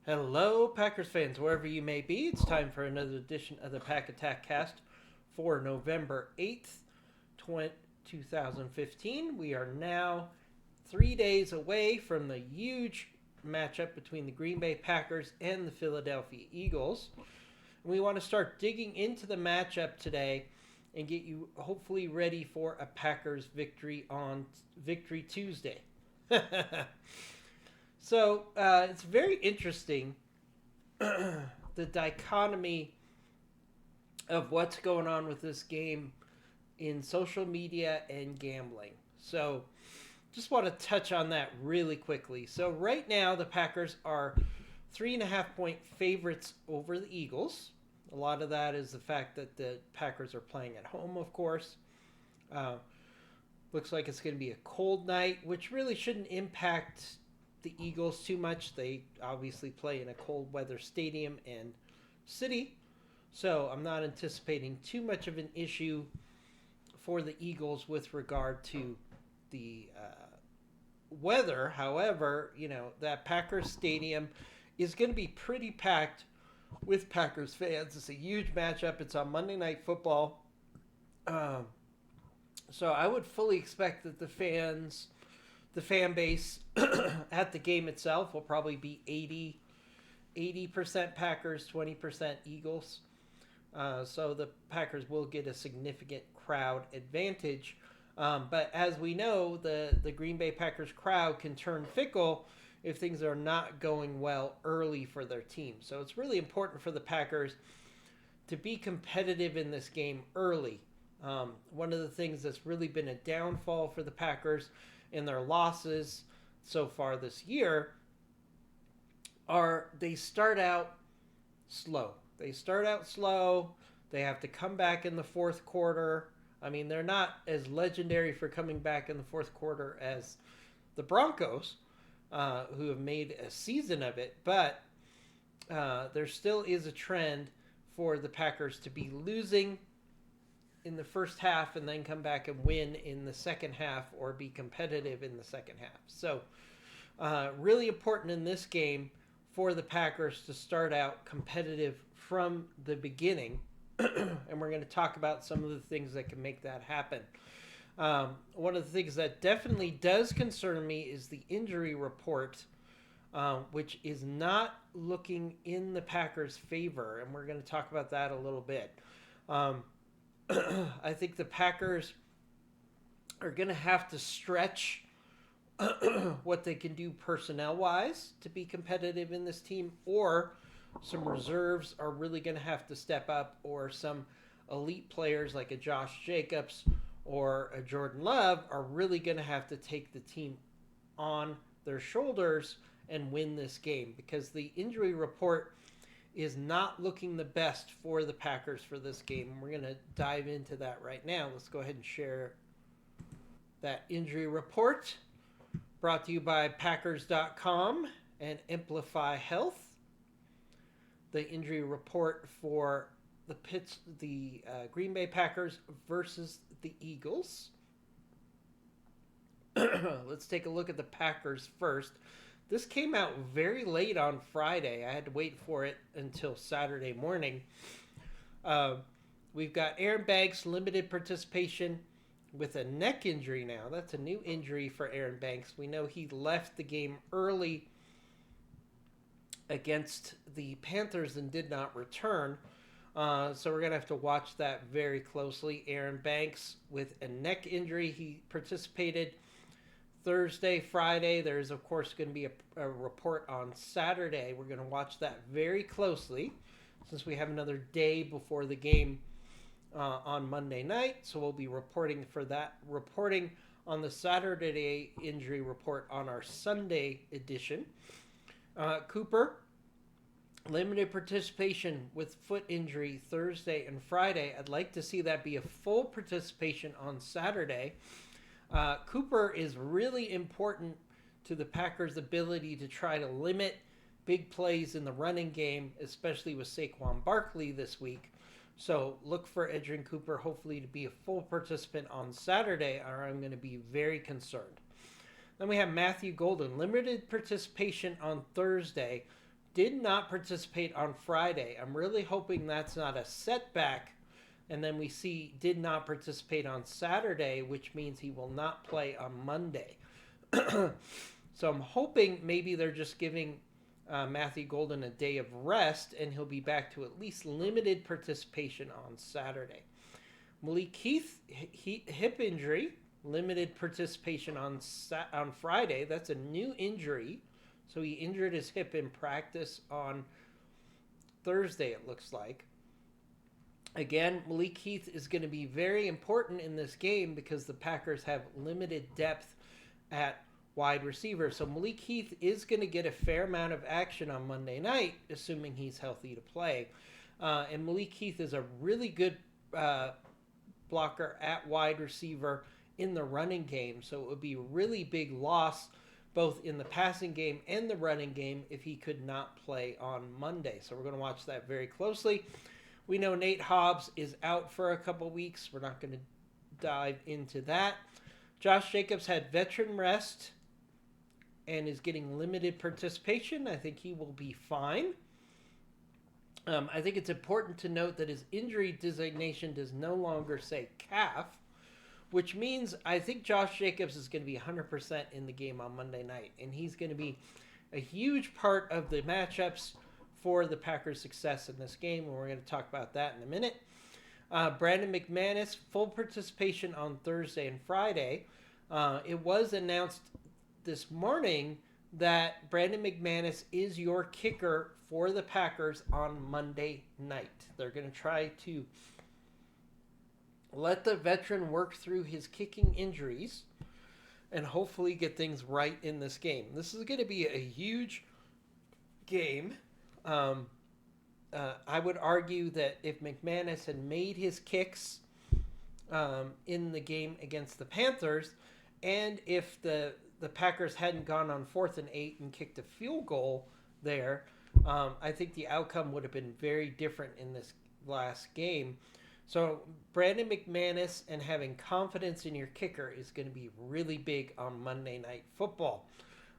Hello, Packers fans, wherever you may be. It's time for another edition of the Pack Attack Cast for November 8th, 2015. We are now 3 days away from the huge matchup between the Green Bay Packers and the Philadelphia Eagles. We want to start digging into the matchup today and get you hopefully ready for a Packers victory on Victory Tuesday. So it's very interesting the dichotomy of what's going on with this game in social media and gambling. So just want to touch on that really quickly. So right now the Packers are 3.5 point favorites over the Eagles. A lot of that is the fact that the Packers are playing at home, of course. Uh, Looks like it's going to be a cold night, which really shouldn't impact the Eagles too much. They obviously play in a cold weather stadium and city, so I'm not anticipating too much of an issue for the Eagles with regard to the weather. However, that Packers stadium is going to be pretty packed with Packers fans. It's a huge matchup. It's on Monday Night Football. Um, so I would fully expect that the fan base at the game itself will probably be 80% Packers, 20% Eagles. So the Packers will get a significant crowd advantage. But as we know, the Green Bay Packers crowd can turn fickle if things are not going well early for their team. So it's really important for the Packers to be competitive in this game early. One of the things that's really been a downfall for the Packers in their losses so far this year are they start out slow. They start out slow. They have to come back in the fourth quarter. I mean, they're not as legendary for coming back in the fourth quarter as the Broncos, who have made a season of it, but there still is a trend for the Packers to be losing in the first half and then come back and win in the second half or be competitive in the second half. So, really important in this game for the Packers to start out competitive from the beginning. And we're going to talk about some of the things that can make that happen. One of the things that definitely does concern me is the injury report, which is not looking in the Packers' favor. And we're going to talk about that a little bit. I think the Packers are going to have to stretch what they can do personnel wise to be competitive in this team, or some reserves are really going to have to step up, or some elite players like a Josh Jacobs or a Jordan Love are really going to have to take the team on their shoulders and win this game, because the injury report is not looking the best for the Packers for this game. We're going to dive into that right now. Let's go ahead and share that injury report, brought to you by Packers.com and Amplify Health. The injury report for the Green Bay Packers versus the Eagles. Let's take a look at the Packers first. This came out very late on Friday. I had to wait for it until Saturday morning. We've got Aaron Banks, limited participation with a neck injury now. That's a new injury for Aaron Banks. We know he left the game early against the Panthers and did not return. So we're going to have to watch that very closely. Aaron Banks with a neck injury. He participated Thursday, Friday. There's, of course, going to be a report on Saturday. We're going to watch that very closely since we have another day before the game on Monday night. So we'll be reporting on the Saturday injury report on our Sunday edition. Cooper, limited participation with foot injury Thursday and Friday. I'd like to see that be a full participation on Saturday. Cooper is really important to the Packers' ability to try to limit big plays in the running game, especially with Saquon Barkley this week. So look for Edgerrin Cooper hopefully to be a full participant on Saturday, or I'm going to be very concerned. Then we have Matthew Golden, limited participation on Thursday, did not participate on Friday. I'm really hoping that's not a setback. And then we see did not participate on Saturday, which means he will not play on Monday. So I'm hoping maybe they're just giving Matthew Golden a day of rest, and he'll be back to at least limited participation on Saturday. Malik Heath, hip injury, limited participation on Friday. That's a new injury. So he injured his hip in practice on Thursday, it looks like. Again, Malik Heath is going to be very important in this game because the Packers have limited depth at wide receiver. So Malik Heath is going to get a fair amount of action on Monday night, assuming he's healthy to play. And Malik Heath is a really good blocker at wide receiver in the running game. So it would be a really big loss both in the passing game and the running game if he could not play on Monday. So we're going to watch that very closely. We know Nate Hobbs is out for a couple weeks. We're not going to dive into that. Josh Jacobs had veteran rest and is getting limited participation. I think he will be fine. I think it's important to note that his injury designation does no longer say calf, which means I think Josh Jacobs is going to be 100% in the game on Monday night, and he's going to be a huge part of the matchups for the Packers' success in this game, and we're going to talk about that in a minute. Brandon McManus, full participation on Thursday and Friday. It was announced this morning that Brandon McManus is your kicker for the Packers on Monday night. They're going to try to let the veteran work through his kicking injuries and hopefully get things right in this game. This is going to be a huge game. I would argue that if McManus had made his kicks in the game against the Panthers, and if the Packers hadn't gone on 4th and 8 and kicked a field goal there, I think the outcome would have been very different in this last game. So Brandon McManus and having confidence in your kicker is going to be really big on Monday Night Football.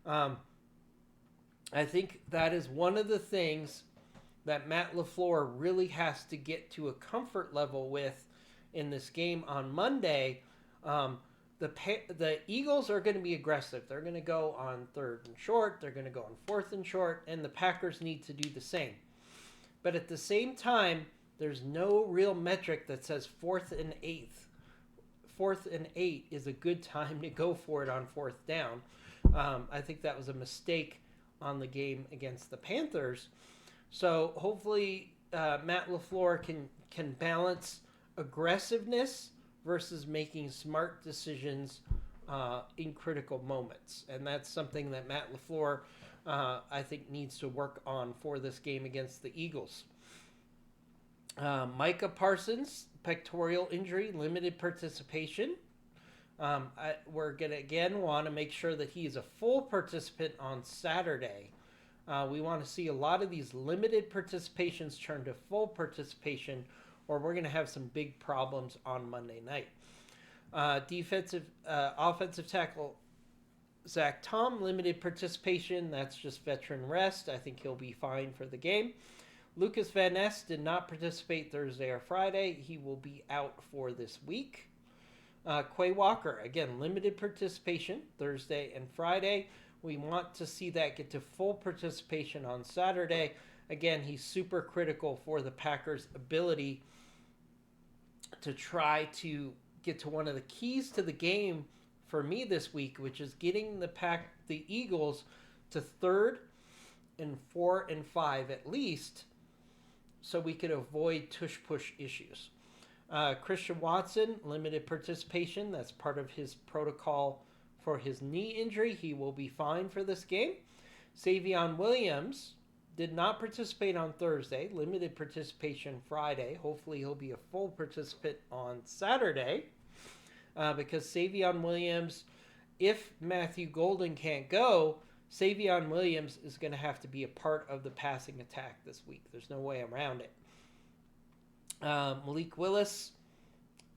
I think that is one of the things that Matt LaFleur really has to get to a comfort level with in this game on Monday. The Eagles are going to be aggressive. They're going to go on 3rd and short. They're going to go on 4th and short. And the Packers need to do the same. But at the same time, there's no real metric that says 4th and 8th. 4th and 8 is a good time to go for it on 4th down. I think that was a mistake on the game against the Panthers. So hopefully Matt LaFleur can balance aggressiveness versus making smart decisions in critical moments. And that's something that Matt LaFleur, I think, needs to work on for this game against the Eagles. Micah Parsons, pectoral injury, limited participation. We're going to, again, want to make sure that he is a full participant on Saturday. We want to see a lot of these limited participations turn to full participation, or we're going to have some big problems on Monday night. Offensive tackle Zach Tom, limited participation. That's just veteran rest. I think he'll be fine for the game. Lucas Van Ness did not participate Thursday or Friday. He will be out for this week. Quay Walker, again, limited participation Thursday and Friday. We want to see that get to full participation on Saturday. Again, he's super critical for the Packers' ability to try to get to one of the keys to the game for me this week, which is getting the Eagles to 3rd and 4 and 5 at least, so we could avoid tush-push issues. Christian Watson, limited participation. That's part of his protocol for his knee injury. He will be fine for this game. Savion Williams did not participate on Thursday. Limited participation Friday. Hopefully he'll be a full participant on Saturday. Because Savion Williams, if Matthew Golden can't go, Savion Williams is going to have to be a part of the passing attack this week. There's no way around it. Malik Willis,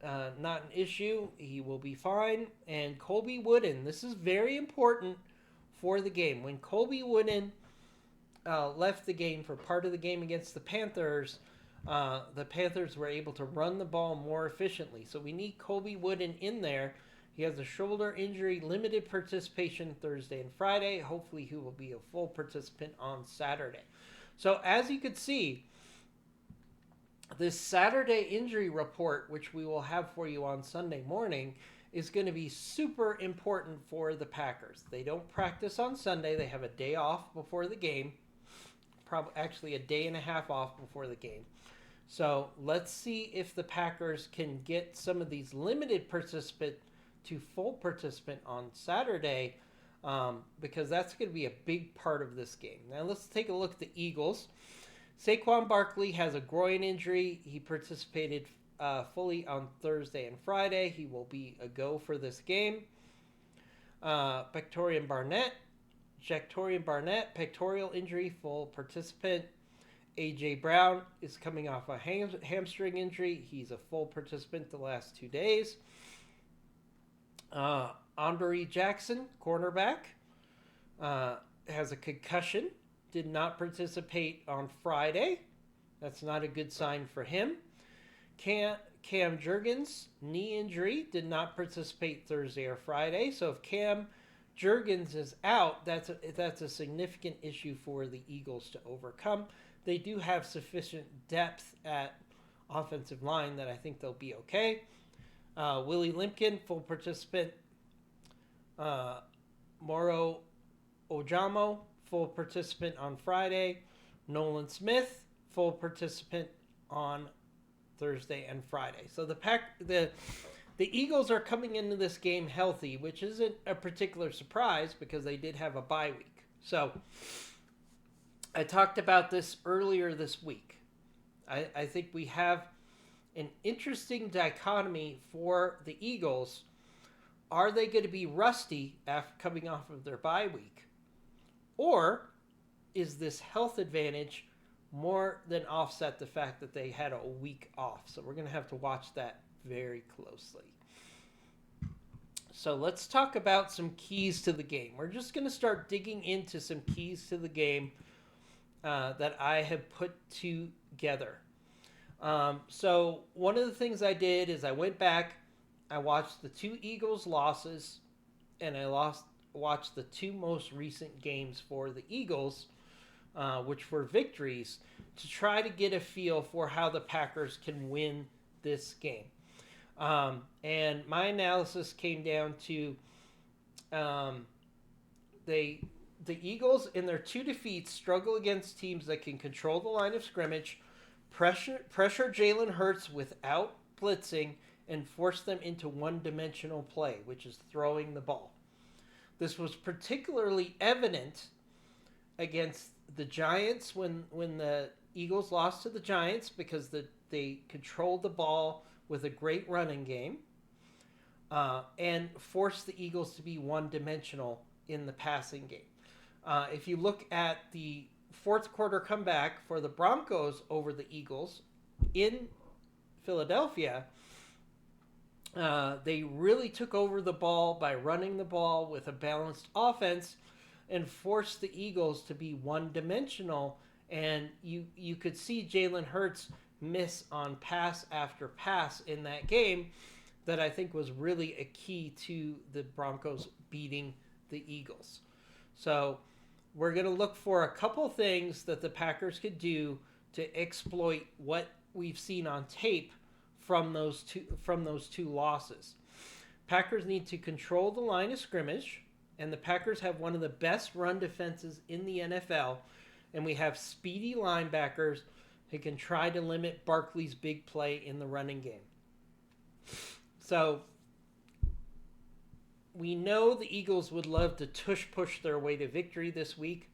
not an issue. He will be fine. And Colby Wooden, this is very important for the game. When Colby Wooden left the game for part of the game against the Panthers, the Panthers were able to run the ball more efficiently. So we need Colby Wooden in there. He has a shoulder injury, limited participation Thursday and Friday. Hopefully he will be a full participant on Saturday. So as you can see, this Saturday injury report, which we will have for you on Sunday morning, is going to be super important for the Packers. They don't practice on Sunday. They have a day off before the game. Probably actually a day and a half off before the game. So let's see if the Packers can get some of these limited participant to full participant on Saturday, because that's going to be a big part of this game. Now let's take a look at the Eagles. Saquon Barkley has a groin injury. He participated fully on Thursday and Friday. He will be a go for this game. Jactorian Barnett, pectoral injury, full participant. A.J. Brown is coming off a hamstring injury. He's a full participant the last 2 days. Andre Jackson, cornerback, has a concussion. Did not participate on Friday. That's not a good sign for him. Cam Jurgens, knee injury, did not participate Thursday or Friday. So if Cam Jurgens is out, that's a significant issue for the Eagles to overcome. They do have sufficient depth at offensive line that I think they'll be okay. Willie Limpkin, full participant. Moro Ojamo, full participant on Friday. Nolan Smith, full participant on Thursday and Friday. So the Eagles are coming into this game healthy, which isn't a particular surprise because they did have a bye week. So I talked about this earlier this week. I think we have an interesting dichotomy for the Eagles. Are they going to be rusty after coming off of their bye week? Or is this health advantage more than offset the fact that they had a week off? So we're going to have to watch that very closely. So let's talk about some keys to the game. We're just going to start digging into some keys to the game that I have put together. So one of the things I did is I went back, I watched the 2 Eagles losses, and I watched the 2 most recent games for the Eagles, which were victories, to try to get a feel for how the Packers can win this game. And my analysis came down to the Eagles in their 2 defeats struggle against teams that can control the line of scrimmage, pressure Jalen Hurts without blitzing, and force them into one-dimensional play, which is throwing the ball. This was particularly evident against the Giants when the Eagles lost to the Giants because they controlled the ball with a great running game and forced the Eagles to be one-dimensional in the passing game. If you look at the fourth quarter comeback for the Broncos over the Eagles in Philadelphia, they really took over the ball by running the ball with a balanced offense and forced the Eagles to be one-dimensional. And you could see Jalen Hurts miss on pass after pass in that game that I think was really a key to the Broncos beating the Eagles. So we're going to look for a couple things that the Packers could do to exploit what we've seen on tape from those two losses. Packers need to control the line of scrimmage, and the Packers have one of the best run defenses in the NFL, and we have speedy linebackers who can try to limit Barkley's big play in the running game. So we know the Eagles would love to tush-push their way to victory this week.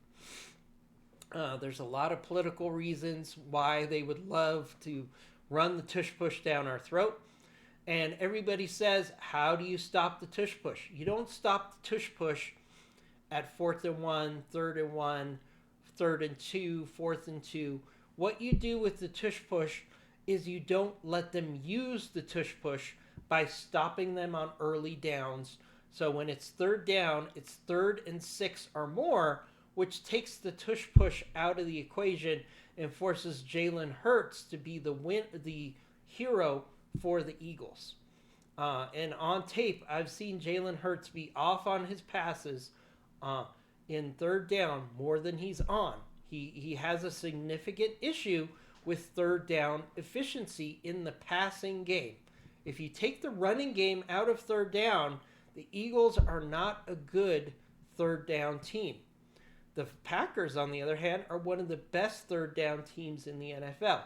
There's a lot of political reasons why they would love to run the tush-push down our throat. And everybody says, how do you stop the tush-push? You don't stop the tush-push at 4th and 1, 3rd and 1, 3rd and 2, 4th and 2. What you do with the tush-push is you don't let them use the tush-push by stopping them on early downs. So when it's 3rd down, it's 3rd and 6 or more, which takes the tush push out of the equation and forces Jalen Hurts to be the hero for the Eagles. And on tape, I've seen Jalen Hurts be off on his passes in third down more than he's on. He has a significant issue with third down efficiency in the passing game. If you take the running game out of third down, the Eagles are not a good third down team. The Packers, on the other hand, are one of the best third down teams in the NFL.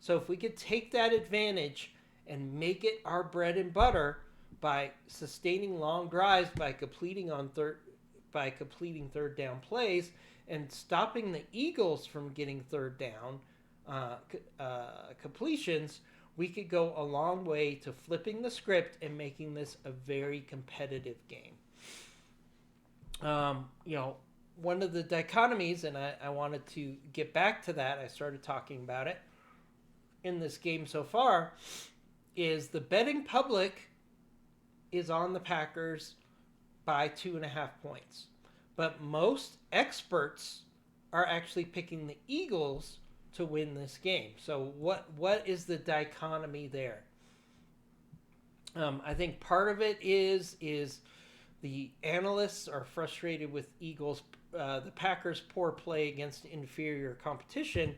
So if we could take that advantage and make it our bread and butter by sustaining long drives, by completing third down plays, and stopping the Eagles from getting third down completions, we could go a long way to flipping the script and making this a very competitive game. One of the dichotomies, and I wanted to get back to that, I started talking about it in this game so far, is the betting public is on the Packers by 2.5 points. But most experts are actually picking the Eagles to win this game. So what is the dichotomy there? I think part of it is the analysts are frustrated with the Packers' poor play against inferior competition.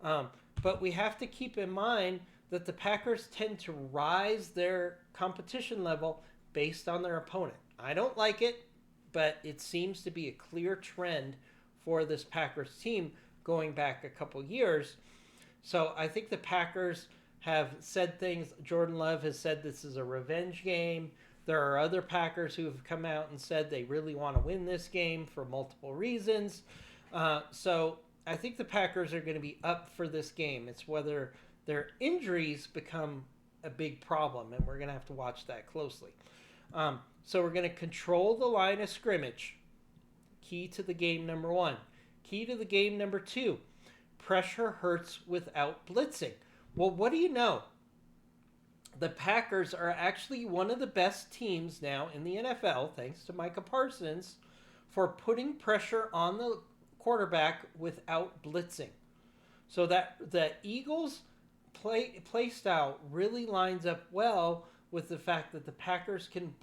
But we have to keep in mind that the Packers tend to rise their competition level based on their opponent. I don't like it, but it seems to be a clear trend for this Packers team going back a couple years. So I think the Packers have said things. Jordan Love has said this is a revenge game. There are other Packers who have come out and said they really want to win this game for multiple reasons. So I think the Packers are going to be up for this game. It's whether their injuries become a big problem, and we're going to have to watch that closely. So we're going to control the line of scrimmage. Key to the game number 1. Key to the game number 2. Pressure Hurts without blitzing. Well, what do you know? The Packers are actually one of the best teams now in the NFL, thanks to Micah Parsons, for putting pressure on the quarterback without blitzing. So that the Eagles play style really lines up well with the fact that the Packers can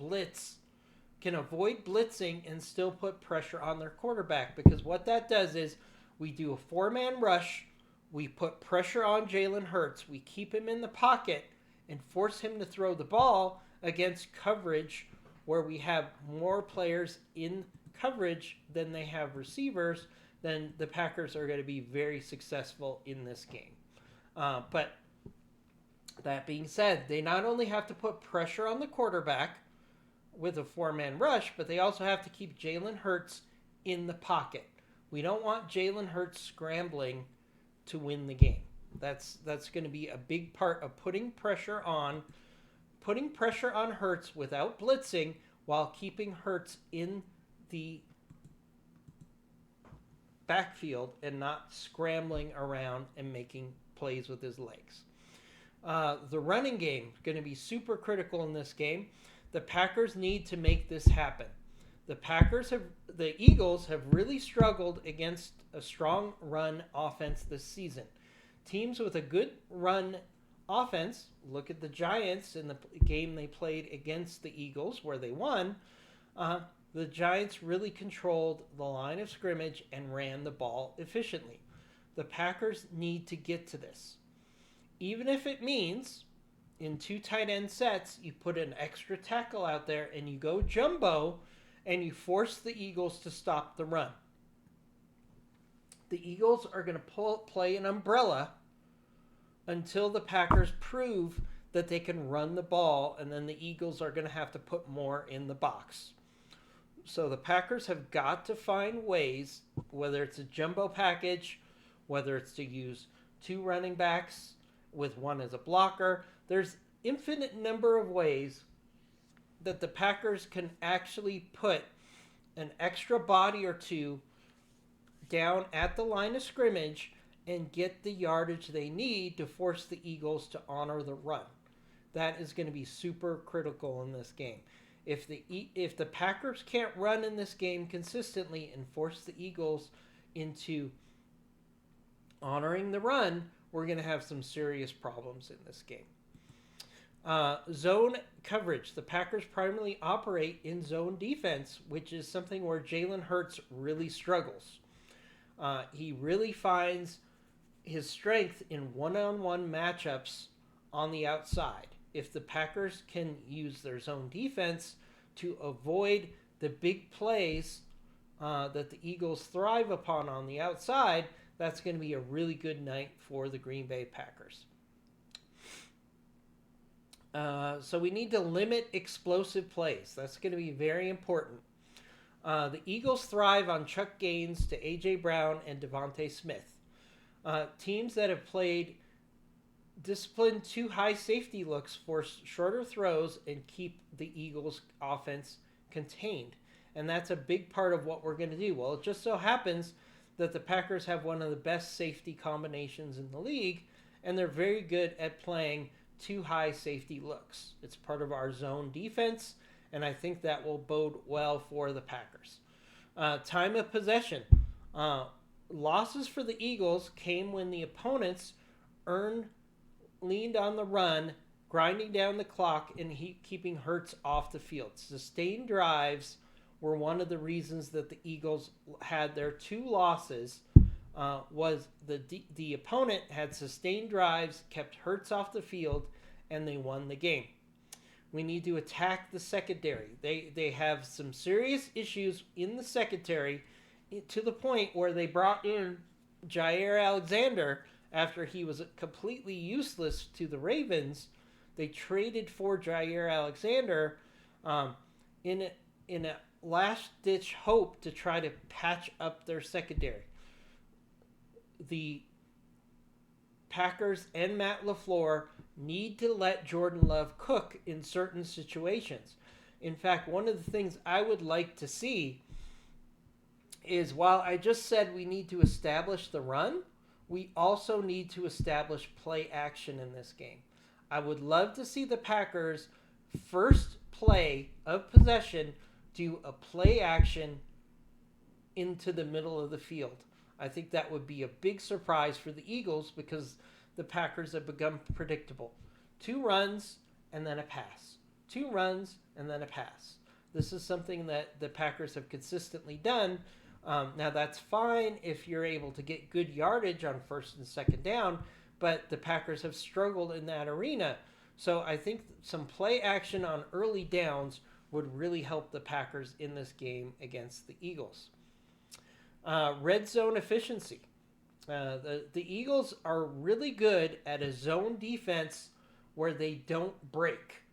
avoid blitzing and still put pressure on their quarterback, because what that does is we do a 4-man rush, we put pressure on Jalen Hurts, we keep him in the pocket and force him to throw the ball against coverage where we have more players in coverage than they have receivers. Then the Packers are going to be very successful in this game. But that being said, they not only have to put pressure on the quarterback with a 4-man rush, but they also have to keep Jalen Hurts in the pocket. We don't want Jalen Hurts scrambling to win the game. That's going to be a big part of putting pressure on Hurts without blitzing while keeping Hurts in the backfield and not scrambling around and making plays with his legs. The running game is going to be super critical in this game. The Packers need to make this happen. The Eagles have really struggled against a strong run offense this season. Teams with a good run offense, look at the Giants in the game they played against the Eagles where they won. The Giants really controlled the line of scrimmage and ran the ball efficiently. The Packers need to get to this. Even if it means in 2 tight end sets, you put an extra tackle out there and you go jumbo and you force the Eagles to stop the run. The Eagles are going to play an umbrella until the Packers prove that they can run the ball, and then the Eagles are going to have to put more in the box. So the Packers have got to find ways, whether it's a jumbo package, whether it's to use 2 running backs with 1 as a blocker. There's infinite number of ways that the Packers can actually put an extra body or 2 down at the line of scrimmage and get the yardage they need to force the Eagles to honor the run. That is going to be super critical in this game. If the Packers can't run in this game consistently and force the Eagles into honoring the run, we're going to have some serious problems in this game. Zone coverage. The Packers primarily operate in zone defense, which is something where Jalen Hurts really struggles. He really finds his strength in one-on-one matchups on the outside. If the Packers can use their zone defense to avoid the big plays that the Eagles thrive upon on the outside, that's going to be a really good night for the Green Bay Packers. So we need to limit explosive plays. That's going to be very important. The Eagles thrive on Chuck Gaines to A.J. Brown and Devontae Smith. Teams that have played disciplined two high safety looks force shorter throws and keep the Eagles' offense contained. And that's a big part of what we're going to do. Well, it just so happens that the Packers have one of the best safety combinations in the league, and they're very good at playing two high safety looks. It's part of our zone defense, and I think that will bode well for the Packers. Time of possession. Losses for the Eagles came when the opponents leaned on the run, grinding down the clock and keeping Hurts off the field. Sustained drives were one of the reasons that the Eagles had their two losses. Was the opponent had sustained drives, kept Hurts off the field, and they won the game. We need to attack the secondary. They have some serious issues in the secondary, to the point where they brought in Jaire Alexander after he was completely useless to the Ravens. They traded for Jaire Alexander in a last-ditch hope to try to patch up their secondary. The Packers and Matt LaFleur need to let Jordan Love cook in certain situations. In fact, one of the things I would like to see is, while I just said we need to establish the run, we also need to establish play action in this game. I would love to see the Packers' first play of possession do a play action into the middle of the field. I think that would be a big surprise for the Eagles, because the Packers have become predictable. 2 runs and then a pass. 2 runs and then a pass. This is something that the Packers have consistently done. Now, that's fine if you're able to get good yardage on first and second down, but the Packers have struggled in that arena. So I think some play action on early downs would really help the Packers in this game against the Eagles. Red zone efficiency. The Eagles are really good at a zone defense where they don't break.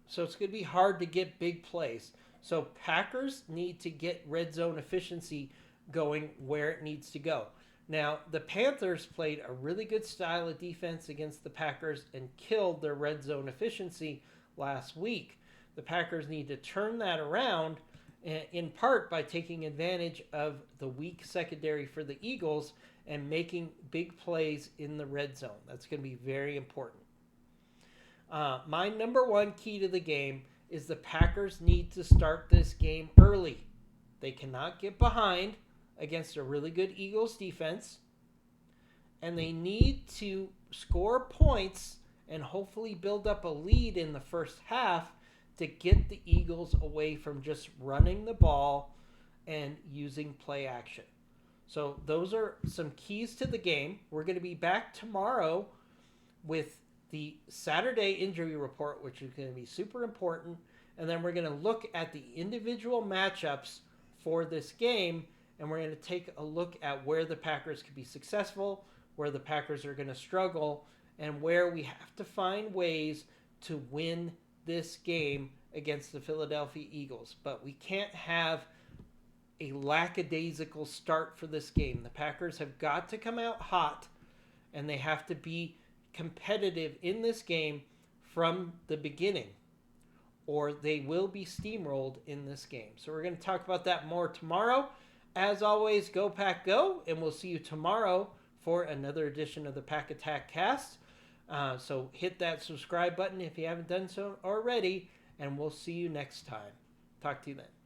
So it's going to be hard to get big plays. So Packers need to get red zone efficiency going where it needs to go. Now, the Panthers played a really good style of defense against the Packers and killed their red zone efficiency last week. The Packers need to turn that around, in part by taking advantage of the weak secondary for the Eagles and making big plays in the red zone. That's going to be very important. My number one key to the game is the Packers need to start this game early. They cannot get behind against a really good Eagles defense, and they need to score points and hopefully build up a lead in the first half to get the Eagles away from just running the ball and using play action. So those are some keys to the game. We're going to be back tomorrow with the Saturday injury report, which is going to be super important. And then we're going to look at the individual matchups for this game, and we're going to take a look at where the Packers could be successful, where the Packers are going to struggle, and where we have to find ways to win this game against the Philadelphia Eagles. But we can't have a lackadaisical start for this game. The Packers have got to come out hot, and they have to be competitive in this game from the beginning, or they will be steamrolled in this game. So we're going to talk about that more tomorrow. As always, go Pack Go, and we'll see you tomorrow for another edition of the Pack Attack Cast. So hit that subscribe button if you haven't done so already, and we'll see you next time. Talk to you then.